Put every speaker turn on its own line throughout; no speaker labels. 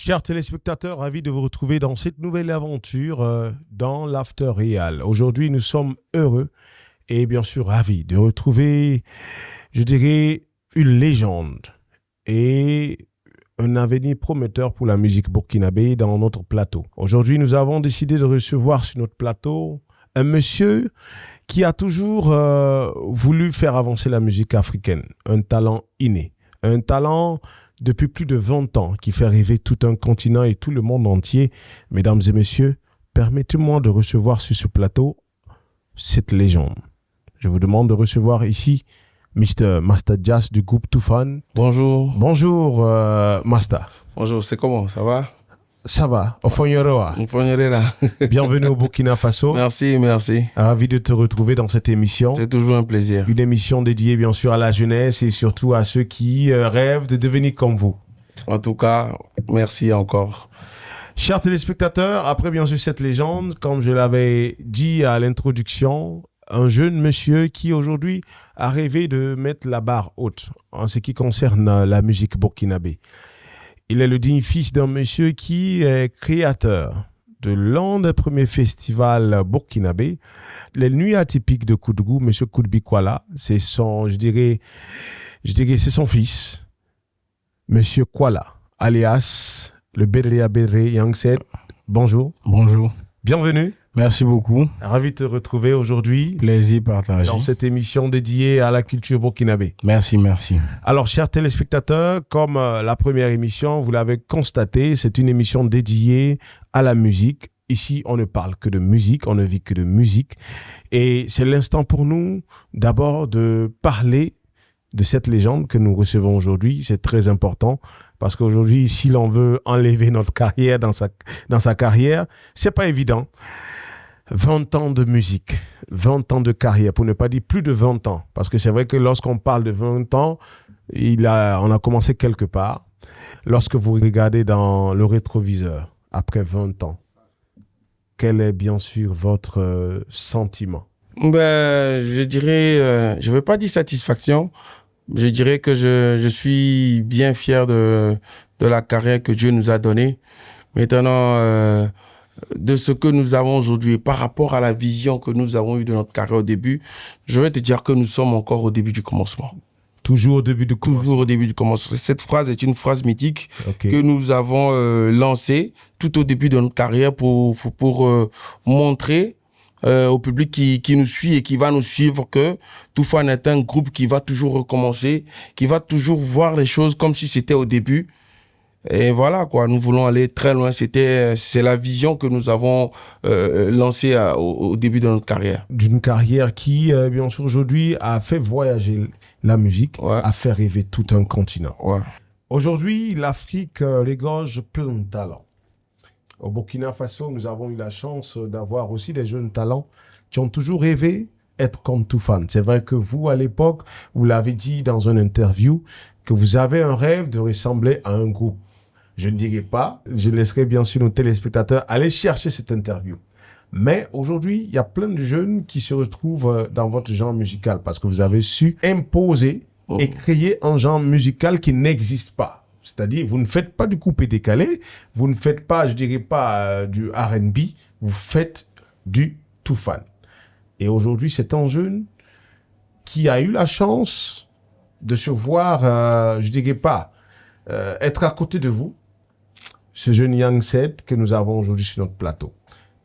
Chers téléspectateurs, ravi de vous retrouver dans cette nouvelle aventure dans l'After Real. Aujourd'hui, nous sommes heureux et bien sûr ravis de retrouver, je dirais, une légende et un avenir prometteur pour la musique burkinabé dans notre plateau. Aujourd'hui, nous avons décidé de recevoir sur notre plateau un monsieur qui a toujours voulu faire avancer la musique africaine, un talent inné, un talent depuis plus de 20 ans, qui fait rêver tout un continent et tout le monde entier. Mesdames et messieurs, permettez-moi de recevoir sur ce plateau cette légende. Je vous demande de recevoir ici Mr. Master Jazz du groupe Toufan.
Bonjour.
Bonjour, Master.
Bonjour, c'est comment? Ça va?
Ça va, Ofonyeroa.
Ofonyeroa.
Bienvenue au Burkina Faso.
Merci, merci.
Ravi de te retrouver dans cette émission.
C'est toujours un plaisir.
Une émission dédiée bien sûr à la jeunesse et surtout à ceux qui rêvent de devenir comme vous.
En tout cas, merci encore.
Chers téléspectateurs, après bien sûr cette légende, comme je l'avais dit à l'introduction, un jeune monsieur qui aujourd'hui a rêvé de mettre la barre haute en ce qui concerne la musique burkinabé. Il est le digne fils d'un monsieur qui est créateur de l'un des premiers festivals burkinabé, les nuits atypiques de Koudgou, monsieur Koudbi Kwala. C'est son, je dirais, c'est son fils, monsieur Kwala, alias le Bedrea Bedre Yangset. Bonjour.
Bonjour.
Bienvenue.
Merci beaucoup.
Ravi de te retrouver aujourd'hui.
Plaisir partagé.
Dans cette émission dédiée à la culture burkinabé.
Merci, merci.
Alors, chers téléspectateurs, comme la première émission, vous l'avez constaté, c'est une émission dédiée à la musique. Ici, on ne parle que de musique, on ne vit que de musique. Et c'est l'instant pour nous, d'abord, de parler de cette légende que nous recevons aujourd'hui. C'est très important parce qu'aujourd'hui, si l'on veut enlever notre carrière dans sa carrière, c'est pas évident. 20 ans de musique, 20 ans de carrière, pour ne pas dire plus de 20 ans. Parce que c'est vrai que lorsqu'on parle de 20 ans, on a commencé quelque part. Lorsque vous regardez dans le rétroviseur, après 20 ans, quel est bien sûr votre sentiment?
Je dirais, je ne veux pas dire satisfaction, je dirais que je suis bien fier de la carrière que Dieu nous a donnée. Maintenant, de ce que nous avons aujourd'hui par rapport à la vision que nous avons eue de notre carrière au début, je vais te dire que nous sommes encore au début du commencement.
Toujours au début du commencement.
Toujours au début du commencement. Cette phrase est une phrase mythique que nous avons lancée tout au début de notre carrière pour montrer au public qui nous suit et qui va nous suivre que Toufan est un groupe qui va toujours recommencer, qui va toujours voir les choses comme si c'était au début. Et voilà quoi, nous voulons aller très loin. C'est la vision que nous avons lancée au début de notre carrière.
D'une carrière qui, bien sûr, aujourd'hui a fait voyager la musique, a fait rêver tout un continent.
Ouais.
Aujourd'hui, l'Afrique regorge plein de talents. Au Burkina Faso, nous avons eu la chance d'avoir aussi des jeunes talents qui ont toujours rêvé être comme Toufan. C'est vrai que vous, à l'époque, vous l'avez dit dans une interview, que vous avez un rêve de ressembler à un groupe. Je ne dirai pas, je laisserai bien sûr nos téléspectateurs aller chercher cette interview. Mais aujourd'hui, il y a plein de jeunes qui se retrouvent dans votre genre musical parce que vous avez su imposer et créer un genre musical qui n'existe pas. C'est-à-dire, vous ne faites pas du coupé décalé, vous ne faites pas, je dirais pas du R&B, vous faites du Toufan. Et aujourd'hui, c'est un jeune qui a eu la chance de se voir, je dirais pas, être à côté de vous, ce jeune Yangset que nous avons aujourd'hui sur notre plateau.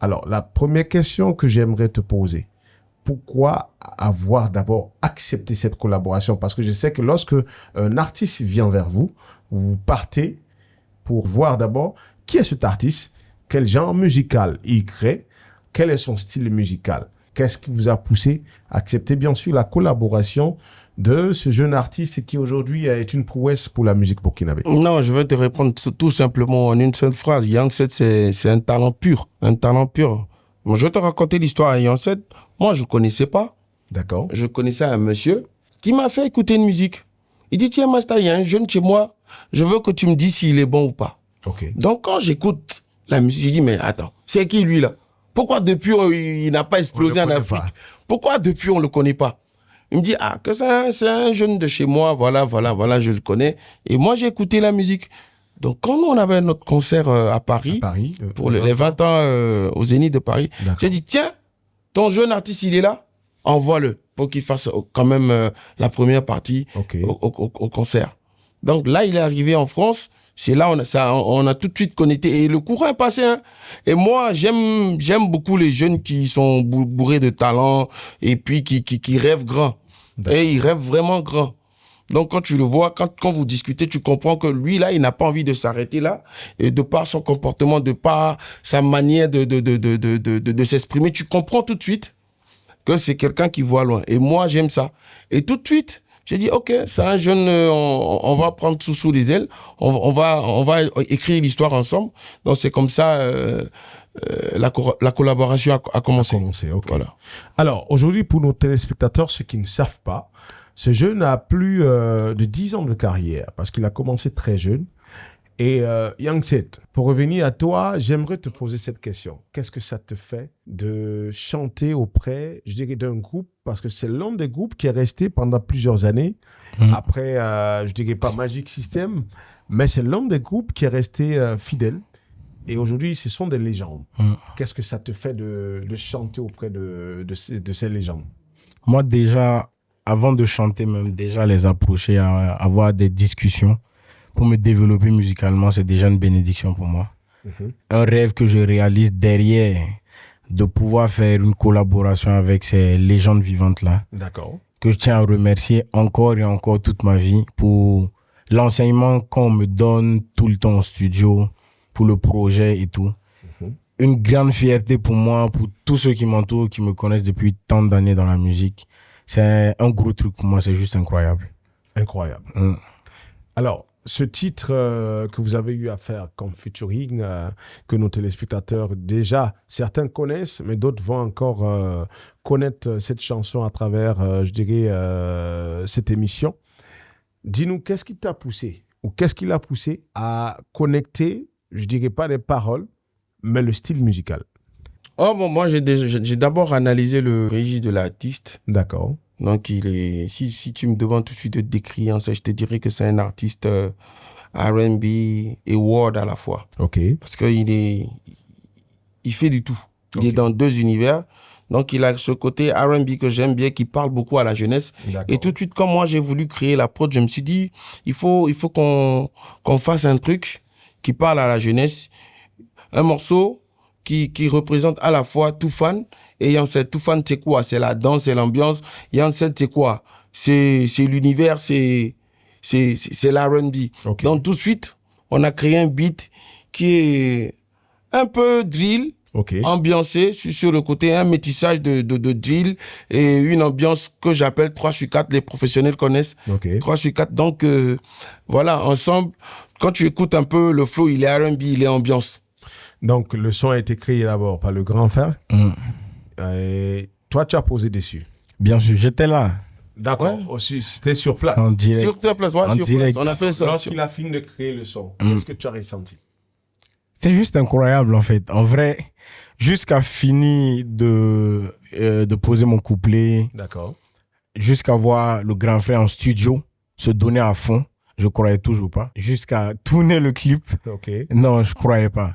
Alors, la première question que j'aimerais te poser, pourquoi avoir d'abord accepté cette collaboration? Parce que je sais que lorsque un artiste vient vers vous, vous partez pour voir d'abord qui est cet artiste, quel genre musical il crée, quel est son style musical. Qu'est-ce qui vous a poussé à accepter bien sûr la collaboration de ce jeune artiste qui aujourd'hui est une prouesse pour la musique burkinabé?
Non, je vais te répondre tout simplement en une seule phrase. Yangset, c'est un talent pur, un talent pur. Je vais te raconter l'histoire à Yangset. Moi, je ne connaissais pas.
D'accord.
Je connaissais un monsieur qui m'a fait écouter une musique. Il dit, tiens, Master, il y a un jeune chez moi. Je veux que tu me dises s'il est bon ou pas.
Okay.
Donc, quand j'écoute la musique, je dis, mais attends, c'est qui lui là? Pourquoi depuis il n'a pas explosé en Afrique? Pourquoi depuis on le connaît pas? Il me dit, que c'est un jeune de chez moi, voilà, je le connais. Et moi, j'ai écouté la musique. Donc, quand nous, on avait notre concert à Paris, pour les 20 ans au Zénith de Paris, j'ai dit, tiens, ton jeune artiste, il est là, envoie-le pour qu'il fasse quand même la première partie au concert. Donc là, il est arrivé en France. C'est là on a tout de suite connecté. Et le courant est passé. Hein. Et moi, j'aime beaucoup les jeunes qui sont bourrés de talent et puis qui rêvent grand. Et ils rêvent vraiment grand. Donc, quand tu le vois, quand vous discutez, tu comprends que lui, là, il n'a pas envie de s'arrêter là. Et de par son comportement, de par sa manière de s'exprimer, tu comprends tout de suite que c'est quelqu'un qui voit loin. Et moi, j'aime ça. Et tout de suite, j'ai dit, OK, c'est un jeune, on va prendre sous les ailes. On va écrire l'histoire ensemble. Donc, c'est comme ça, la collaboration a commencé.
Voilà. Alors, aujourd'hui, pour nos téléspectateurs, ceux qui ne savent pas, ce jeune a plus de 10 ans de carrière parce qu'il a commencé très jeune. Et Yangset, pour revenir à toi, j'aimerais te poser cette question. Qu'est-ce que ça te fait de chanter auprès, je dirais, d'un groupe, parce que c'est l'un des groupes qui est resté pendant plusieurs années, après, je dirais pas Magic System, mais c'est l'un des groupes qui est resté fidèle. Et aujourd'hui, ce sont des légendes. Qu'est-ce que ça te fait de chanter auprès de ces légendes?
Moi, déjà, avant de chanter, même déjà les approcher, avoir des discussions pour me développer musicalement, c'est déjà une bénédiction pour moi. Un rêve que je réalise derrière, de pouvoir faire une collaboration avec ces légendes vivantes-là.
D'accord.
Que je tiens à remercier encore et encore toute ma vie pour l'enseignement qu'on me donne tout le temps au studio, pour le projet et tout. Une grande fierté pour moi, pour tous ceux qui m'entourent, qui me connaissent depuis tant d'années dans la musique. C'est un gros truc pour moi, c'est juste incroyable.
Incroyable. Alors, ce titre que vous avez eu à faire comme featuring, que nos téléspectateurs, déjà, certains connaissent, mais d'autres vont encore connaître cette chanson à travers, je dirais, cette émission. Dis-nous, qu'est-ce qui t'a poussé, ou qu'est-ce qui l'a poussé à connecter, je dirais pas les paroles, mais le style musical?
Oh bon, moi j'ai d'abord analysé le registre de l'artiste.
D'accord.
Donc si tu me demandes tout de suite de décrire ça, je te dirais que c'est un artiste R&B et world à la fois.
Ok.
Parce qu'il fait du tout. Il est dans deux univers. Donc il a ce côté R&B que j'aime bien, qui parle beaucoup à la jeunesse. Et tout de suite, quand moi j'ai voulu créer la prod, je me suis dit il faut qu'on fasse un truc qui parle à la jeunesse, un morceau qui représente à la fois Toufan et Yangset. Toufan, c'est quoi? C'est la danse, c'est l'ambiance. Yangset, c'est quoi? C'est l'univers, c'est l'R&B. Okay. Donc tout de suite, on a créé un beat qui est un peu drill, ambiancé sur le côté, un métissage de drill et une ambiance que j'appelle 3/4, les professionnels connaissent. 3/4. Donc voilà, ensemble, quand tu écoutes un peu le flow, il est R&B, il est ambiance.
Donc, le son a été créé d'abord par le grand frère. Et toi, tu as posé dessus.
Bien sûr, j'étais là.
D'accord. Ouais. C'était sur place.
En direct.
Sur place, ouais, sur place. On a fait ça.
Lorsqu'il a fini de créer le son, qu'est-ce que tu as ressenti?
C'est juste incroyable, en fait. En vrai, jusqu'à finir de poser mon couplet.
D'accord.
Jusqu'à voir le grand frère en studio se donner à fond. Je croyais toujours pas. Jusqu'à tourner le clip. Non, je croyais pas.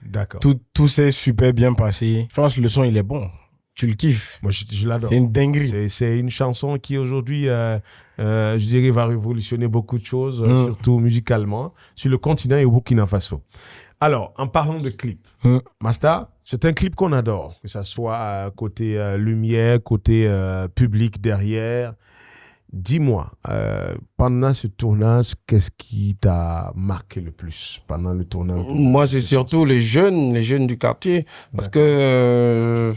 D'accord.
Tout s'est super bien passé. Je pense que le son, il est bon. Tu le kiffes.
Moi, je l'adore.
C'est une dinguerie.
C'est une chanson qui, aujourd'hui, je dirais, va révolutionner beaucoup de choses, surtout musicalement, sur le continent et au Burkina Faso. Alors, en parlant de clip, Masta, c'est un clip qu'on adore, que ça soit côté lumière, côté public derrière. Dis-moi, pendant ce tournage, qu'est-ce qui t'a marqué le plus pendant le tournage?
Moi, c'est surtout les jeunes du quartier. Parce que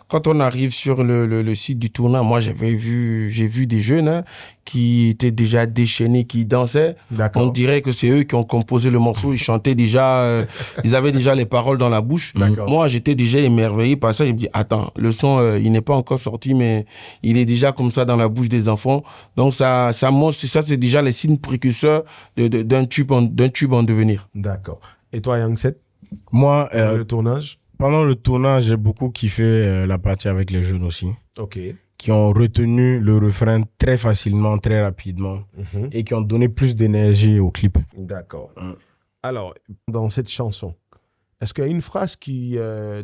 quand on arrive sur le site du tournage, moi, j'ai vu des jeunes qui étaient déjà déchaînés, qui dansaient. On dirait que c'est eux qui ont composé le morceau. Ils chantaient déjà, ils avaient déjà les paroles dans la bouche. Moi, j'étais déjà émerveillé par ça. Je me dis, attends, le son, il n'est pas encore sorti, mais il est déjà comme ça dans la bouche des enfants. Donc, ça montre, ça, c'est déjà les signes précurseurs d'un tube en devenir.
D'accord. Et toi, Yangset?
Moi,
le tournage?
Pendant le tournage, j'ai beaucoup kiffé la partie avec les jeunes aussi. Qui ont retenu le refrain très facilement, très rapidement, et qui ont donné plus d'énergie au clip.
D'accord. Alors, dans cette chanson, est-ce qu'il y a une phrase qui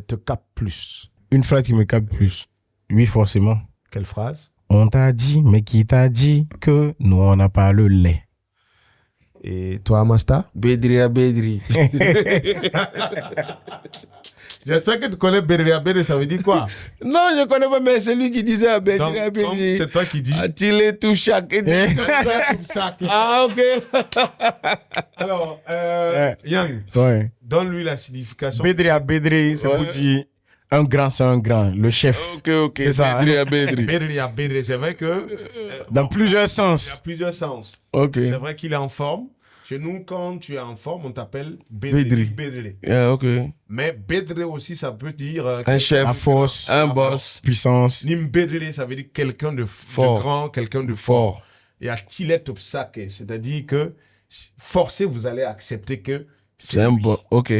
te capte plus?
Une phrase qui me capte plus. Oui, forcément.
Quelle phrase?
On t'a dit, mais qui t'a dit que nous, on n'a pas le lait?
Et toi, Masta?
Bédri à Bédri.
J'espère que tu connais Bédri à Bédri, ça veut dire quoi?
Non, je connais pas, mais c'est lui qui disait à Bédri
Donc,
à Bédri.
c'est toi qui dis.
A-t-il tout chaque Ah, ok.
Alors, Yang,
Ouais.
donne-lui la signification.
Bédri à Bédri, c'est pour dire un grand, c'est un grand. Le chef.
Ok.
C'est ça,
Bédri à Bédri.
Bédri à Bédri, c'est vrai que...
Dans plusieurs
il y a
sens.
plusieurs sens.
Ok.
C'est vrai qu'il est en forme. Chez nous, quand tu es en forme, on t'appelle Bédri. Bédri.
Ok.
Mais Bédri aussi, ça peut dire...
Un chef.
La force,
Un boss.
puissance.
Nim Bédri, ça veut dire quelqu'un de
Fort.
grand, quelqu'un de
Fort.
fort. Et à Tilet Obsake, c'est-à-dire que forcé, vous allez accepter que
C'est un
lui.
bon. Ok.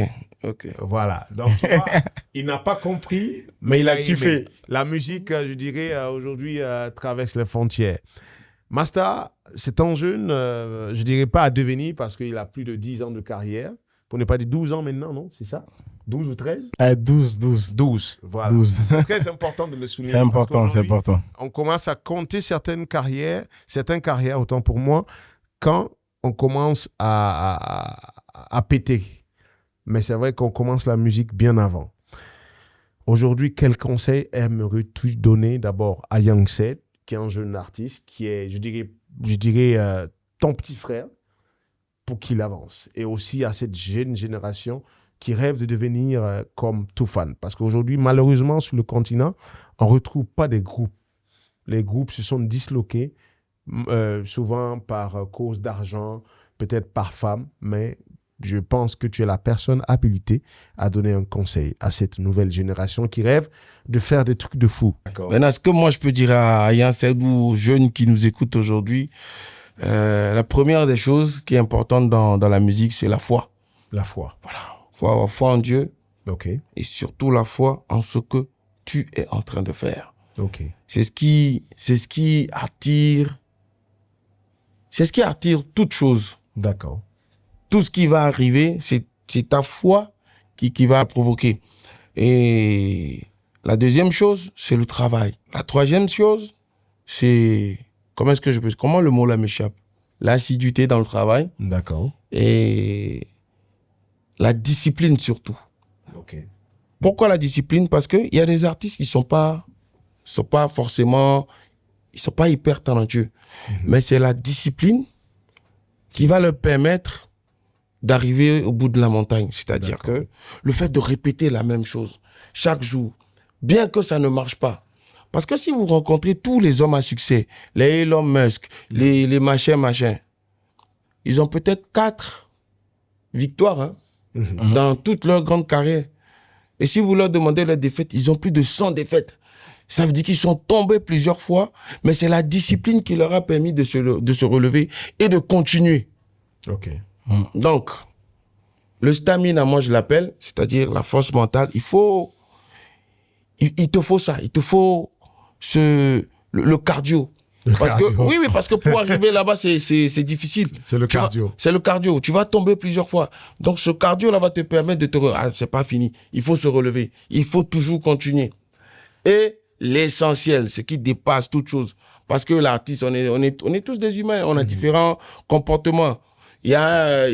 Voilà. Donc, tu vois, il n'a pas compris, mais il a kiffé.
aimé.
La musique, je dirais, aujourd'hui, traverse les frontières. Masta, c'est un jeune, je dirais pas à devenir parce qu'il a plus de 10 ans de carrière. Pour ne pas dire 12 ans maintenant, non? C'est ça? 12 ou 13?
12.
12. Voilà.
12.
C'est très important de le souligner.
C'est important,
parce
c'est
qu'aujourd'hui,
important.
on commence à compter certaines carrières, autant pour moi, quand on commence à péter. Mais c'est vrai qu'on commence la musique bien avant. Aujourd'hui, quel conseil aimerais-tu donner d'abord à Yang Sed, qui est un jeune artiste, qui est, je dirais ton petit frère, pour qu'il avance. Et aussi à cette jeune génération qui rêve de devenir comme Toufan. Parce qu'aujourd'hui, malheureusement, sur le continent, on ne retrouve pas des groupes. Les groupes se sont disloqués, souvent par cause d'argent, peut-être par femme, mais je pense que tu es la personne habilitée à donner un conseil à cette nouvelle génération qui rêve de faire des trucs de fou.
Maintenant, ce que moi je peux dire à Yann Sed ou aux jeunes qui nous écoutent aujourd'hui, la première des choses qui est importante dans la musique, c'est la foi.
La foi.
Voilà. Faut avoir foi en Dieu.
Ok.
Et surtout la foi en ce que tu es en train de faire.
Ok.
C'est ce qui attire toute chose.
D'accord.
Tout ce qui va arriver, c'est ta foi qui va provoquer. Et la deuxième chose, c'est le travail. La troisième chose, c'est, comment le mot là m'échappe? L'assiduité dans le travail.
D'accord.
Et la discipline surtout.
Ok.
Pourquoi la discipline? Parce qu'il y a des artistes qui sont pas forcément, ils sont pas hyper talentueux. Mais c'est la discipline qui va leur permettre d'arriver au bout de la montagne. C'est-à-dire que le fait de répéter la même chose chaque jour, bien que ça ne marche pas. Parce que si vous rencontrez tous les hommes à succès, les Elon Musk, les machins, ils ont peut-être 4 victoires dans toute leur grande carrière. Et si vous leur demandez leurs défaites, ils ont plus de 100 défaites. Ça veut dire qu'ils sont tombés plusieurs fois, mais c'est la discipline qui leur a permis de se relever et de continuer.
Ok.
Donc, le stamina, moi je l'appelle, c'est-à-dire la force mentale, il te faut ça, il te faut le cardio. Parce que pour arriver là-bas, c'est difficile.
C'est le cardio.
C'est le cardio. Tu vas tomber plusieurs fois. Donc, ce cardio-là va te permettre de c'est pas fini. Il faut se relever. Il faut toujours continuer. Et l'essentiel, ce qui dépasse toute chose. Parce que l'artiste, on est tous des humains. On a différents comportements. Il y a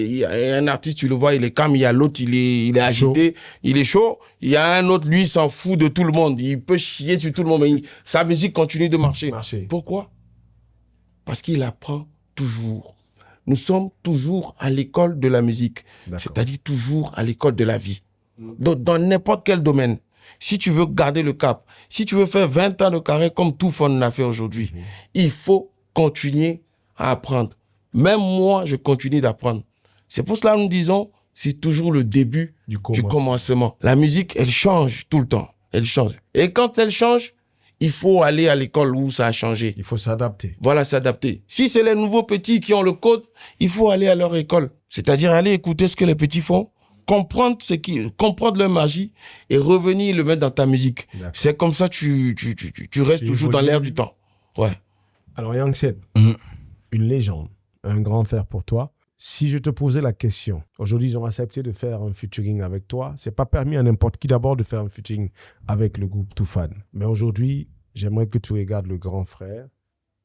un artiste, tu le vois, il est calme. Il y a l'autre, il est agité, il est chaud. Il y a un autre, lui, il s'en fout de tout le monde. Il peut chier sur tout le monde, mais sa musique continue de marcher. Pourquoi? Parce qu'il apprend toujours. Nous sommes toujours à l'école de la musique. C'est-à-dire toujours à l'école de la vie. Donc, dans n'importe quel domaine. Si tu veux garder le cap, si tu veux faire 20 ans de carrière comme Toufan l'a fait aujourd'hui, il faut continuer à apprendre. Même moi, je continue d'apprendre. C'est pour cela que nous disons, c'est toujours le début du commencement. La musique, elle change tout le temps. Elle change. Et quand elle change, il faut aller à l'école où ça a changé.
Il faut s'adapter.
Voilà, s'adapter. Si c'est les nouveaux petits qui ont le code, il faut aller à leur école. C'est-à-dire aller écouter ce que les petits font, comprendre leur magie et revenir le mettre dans ta musique. C'est comme ça tu restes toujours dans l'air du temps. Ouais.
Alors, Yang Sed, une légende, un grand frère pour toi. Si je te posais la question, aujourd'hui, ils ont accepté de faire un featuring avec toi. C'est pas permis à n'importe qui d'abord de faire un featuring avec le groupe Toufan. Mais aujourd'hui, j'aimerais que tu regardes le grand frère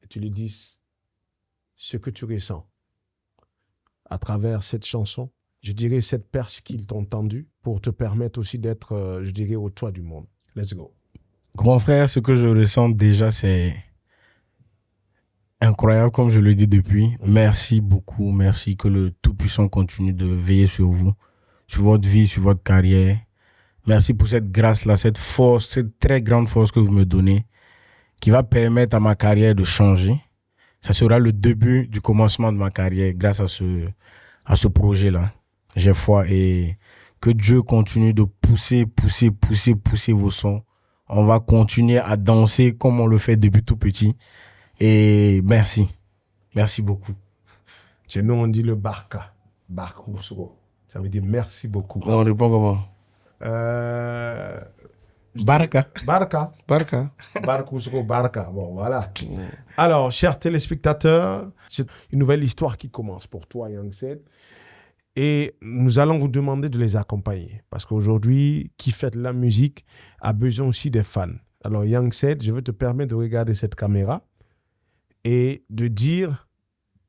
et tu lui dises ce que tu ressens à travers cette chanson. Je dirais cette perche qu'ils t'ont tendue pour te permettre aussi d'être, je dirais, au toit du monde. Let's go.
Grand frère, ce que je ressens déjà, c'est incroyable, comme je le dis depuis. Merci beaucoup. Merci que le Tout-Puissant continue de veiller sur vous, sur votre vie, sur votre carrière. Merci pour cette grâce-là, cette force, cette très grande force que vous me donnez, qui va permettre à ma carrière de changer. Ça sera le début du commencement de ma carrière grâce à ce projet-là. J'ai foi et que Dieu continue de pousser vos sons. On va continuer à danser comme on le fait depuis tout petit. Et merci. Merci beaucoup.
Chez nous, on dit le barka. Barkousro. Ça veut dire merci beaucoup.
On répond comment?
Baraka.
Barka.
Barka.
Barkousro, barka. Bon, voilà. Alors, chers téléspectateurs, c'est une nouvelle histoire qui commence pour toi, Young Seth. Et nous allons vous demander de les accompagner. Parce qu'aujourd'hui, qui fait la musique a besoin aussi des fans. Alors, Young Seth, je veux te permettre de regarder cette caméra et de dire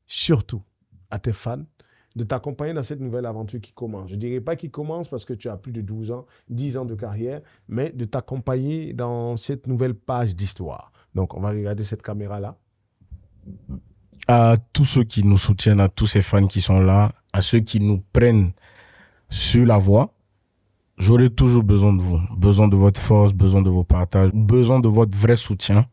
surtout à tes fans de t'accompagner dans cette nouvelle aventure qui commence. Je ne dirais pas qui commence parce que tu as plus de 12 ans, 10 ans de carrière, mais de t'accompagner dans cette nouvelle page d'histoire. Donc, on va regarder cette caméra-là.
À tous ceux qui nous soutiennent, à tous ces fans qui sont là, à ceux qui nous prennent sur la voie, j'aurai toujours besoin de vous, besoin de votre force, besoin de vos partages, besoin de votre vrai soutien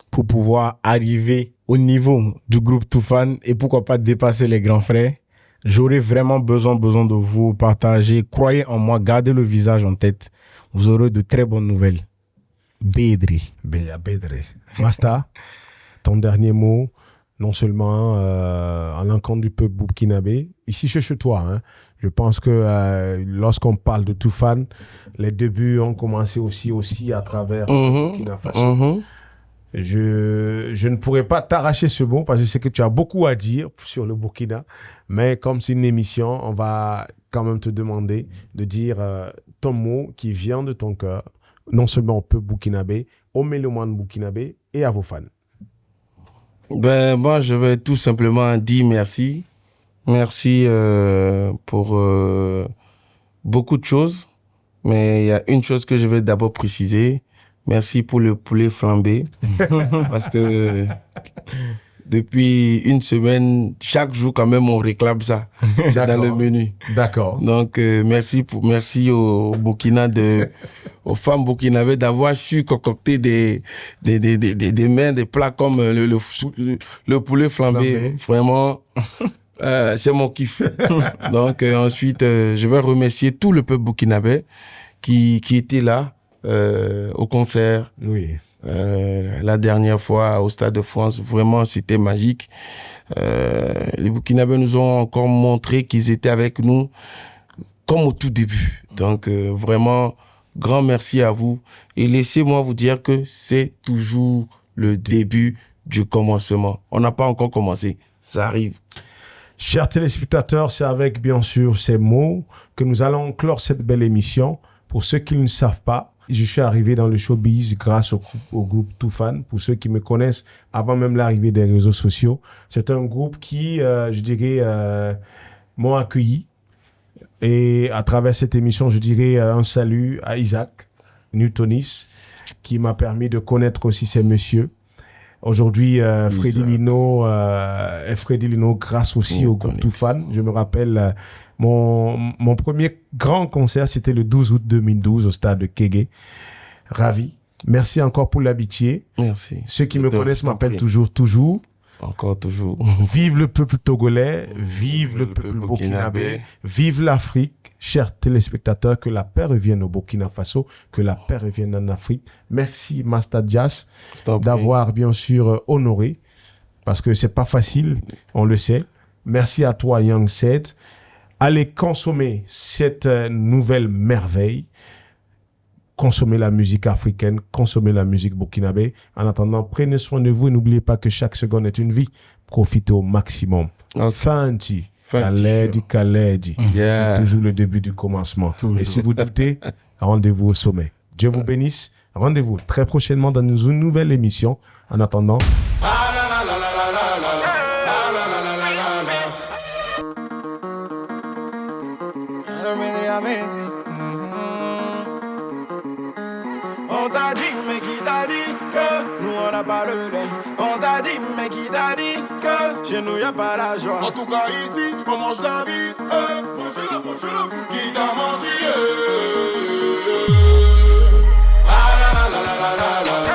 pour pouvoir arriver au niveau du groupe Toufan et pourquoi pas dépasser les grands frères. J'aurai vraiment besoin de vous partager. Croyez en moi, gardez le visage en tête. Vous aurez de très bonnes nouvelles. Bédri.
Bédri. Masta, ton dernier mot, non seulement à l'encontre du peuple burkinabé, ici chez toi, hein, je pense que lorsqu'on parle de Toufan, les débuts ont commencé aussi à travers Burkina Faso. Je ne pourrais pas t'arracher ce mot parce que je sais que tu as beaucoup à dire sur le Burkina, mais comme c'est une émission, on va quand même te demander de dire ton mot qui vient de ton cœur, non seulement au peuple burkinabé, aux mélomanes burkinabés et à vos fans.
Ben, moi, je vais tout simplement dire merci. Merci pour beaucoup de choses, mais il y a une chose que je vais d'abord préciser. Merci pour le poulet flambé, parce que depuis une semaine, chaque jour quand même, on réclame ça. C'est dans le menu.
D'accord.
Donc, merci au Burkina aux femmes burkinabées d'avoir su concocter des mets, des plats comme le poulet flambé. Vraiment, c'est mon kiff. Donc, ensuite, je vais remercier tout le peuple burkinabé qui était là. Au concert,
oui.
La dernière fois au Stade de France, vraiment c'était magique. Les Burkinabés nous ont encore montré qu'ils étaient avec nous comme au tout début. Donc vraiment, grand merci à vous. Et laissez-moi vous dire que c'est toujours le début du commencement. On n'a pas encore commencé, ça arrive.
Chers téléspectateurs, c'est avec bien sûr ces mots que nous allons clore cette belle émission. Pour ceux qui ne savent pas, je suis arrivé dans le showbiz grâce au groupe Toufan. Pour ceux qui me connaissent, avant même l'arrivée des réseaux sociaux, c'est un groupe qui, je dirais, m'ont accueilli. Et à travers cette émission, je dirais un salut à Isaac Newtonis, qui m'a permis de connaître aussi ces messieurs. Aujourd'hui, Freddy Lino, grâce aussi au groupe Toufan. Je me rappelle, mon premier grand concert, c'était le 12 août 2012 au stade de Kégué. Ravi. Merci encore pour l'amitié.
Merci.
Ceux qui me connaissent m'appellent toujours.
Encore toujours.
Vive le peuple togolais, vive le peuple burkinabé, vive l'Afrique. Chers téléspectateurs, que la paix revienne au Burkina Faso, que la paix revienne en Afrique. Merci Master Jazz d'avoir bien sûr honoré, parce que c'est pas facile, on le sait. Merci à toi Young Seth. Allez consommer cette nouvelle merveille. Consommez la musique africaine, consommez la musique burkinabé. En attendant, prenez soin de vous et n'oubliez pas que chaque seconde est une vie. Profitez au maximum.
Okay.
Fanti. Kaledi.
Yeah.
C'est toujours le début du commencement. Et si vous doutez, rendez-vous au sommet. Dieu vous bénisse. Rendez-vous très prochainement dans une nouvelle émission. En attendant...
On t'a dit, mais qui t'a dit que nous on n'a pas le lait? On t'a dit, mais qui t'a dit que chez nous y a pas la joie?
En tout cas ici, on mange la vie, mange la vie. Qui t'a menti, Ah la la la la la la la.